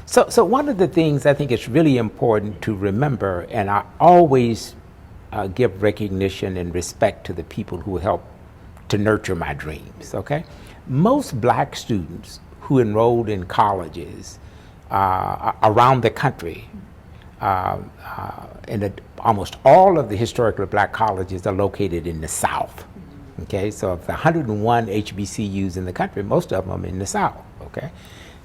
So one of the things I think it's really important to remember, and I always give recognition and respect to the people who help to nurture my dreams, okay? Most black students who enrolled in colleges around the country, almost all of the historically black colleges are located in the South, okay? So of the 101 HBCUs in the country, most of them are in the South, okay?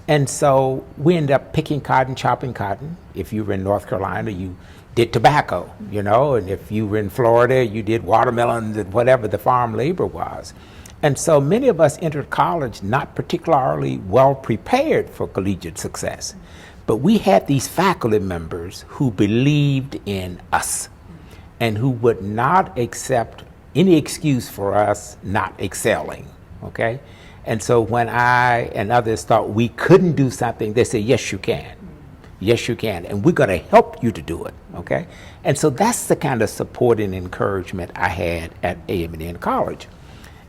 And so we end up picking cotton, chopping cotton. If you were in North Carolina, you did tobacco, you know, and if you were in Florida, you did watermelons and whatever the farm labor was. And so many of us entered college not particularly well prepared for collegiate success, but we had these faculty members who believed in us and who would not accept any excuse for us not excelling, okay? And so when I and others thought we couldn't do something, they said, yes, you can. Yes, you can. And we're going to help you to do it, okay? And so that's the kind of support and encouragement I had at A&M College.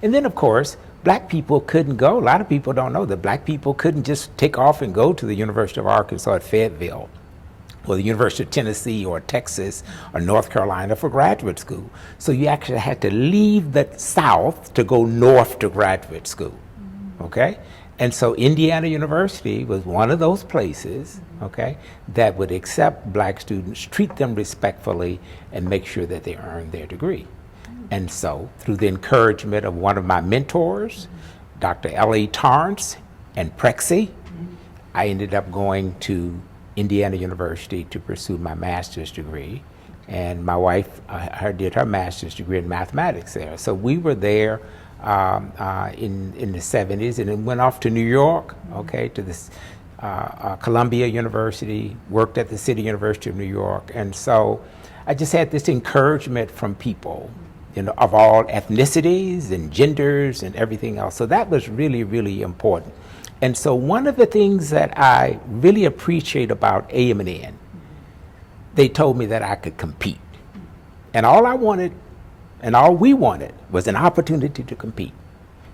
And then, of course, black people couldn't go. A lot of people don't know that black people couldn't just take off and go to the University of Arkansas at Fayetteville, or the University of Tennessee or Texas or North Carolina for graduate school. So you actually had to leave the South to go north to graduate school, okay? And so Indiana University was one of those places, okay, that would accept black students, treat them respectfully, and make sure that they earned their degree. And so through the encouragement of one of my mentors, Dr. L.A. Torrance and Prexy, I ended up going to Indiana University to pursue my master's degree. And my wife did her master's degree in mathematics there. So we were there in the 70s, and then went off to New York, okay, to this Columbia University, worked at the City University of New York. And so I just had this encouragement from people, you know, of all ethnicities and genders and everything else. So that was really, really important. And so one of the things that I really appreciate about A&M, they told me that I could compete. And all I wanted, and all we wanted, was an opportunity to compete.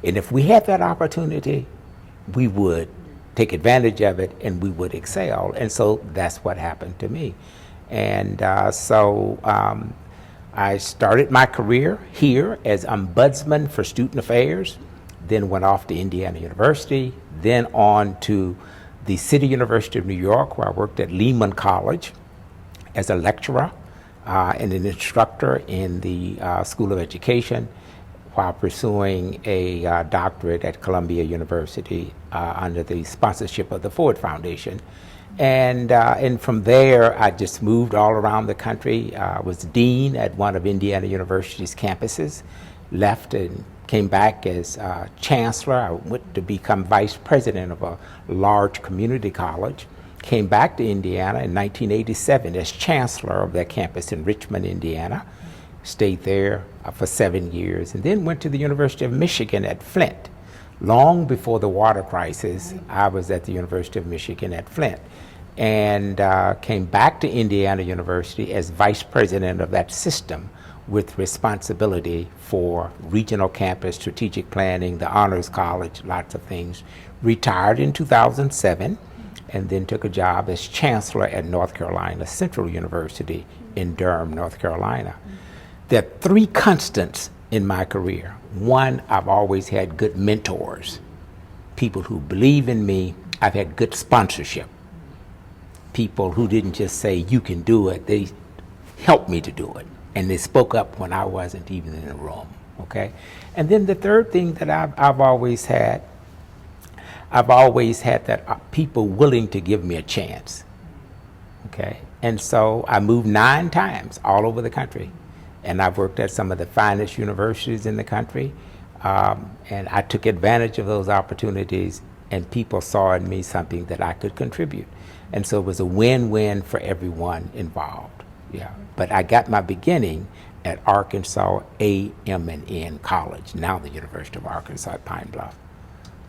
And if we had that opportunity, we would take advantage of it and we would excel. And so that's what happened to me. And I started my career here as Ombudsman for Student Affairs, then went off to Indiana University, then on to the City University of New York, where I worked at Lehman College as a lecturer and an instructor in the School of Education, while pursuing a doctorate at Columbia University under the sponsorship of the Ford Foundation. And from there, I just moved all around the country. I was dean at one of Indiana University's campuses, left and came back as chancellor. I went to become vice president of a large community college. Came back to Indiana in 1987 as chancellor of that campus in Richmond, Indiana. Stayed there for 7 years, and then went to the University of Michigan at Flint. Long before the water crisis, I was at the University of Michigan at Flint, and came back to Indiana University as vice president of that system, with responsibility for regional campus, strategic planning, the Honors College, lots of things. Retired in 2007, and then took a job as chancellor at North Carolina Central University in Durham, North Carolina. There are three constants in my career. One, I've always had good mentors, people who believe in me. I've had good sponsorship, people who didn't just say, you can do it, they helped me to do it. And they spoke up when I wasn't even in the room, okay? And then the third thing that I've always had that people willing to give me a chance, okay? And so I moved 9 times all over the country. And I've worked at some of the finest universities in the country. And I took advantage of those opportunities, and people saw in me something that I could contribute. And so it was a win-win for everyone involved, yeah. But I got my beginning at Arkansas A&M College, now the University of Arkansas at Pine Bluff.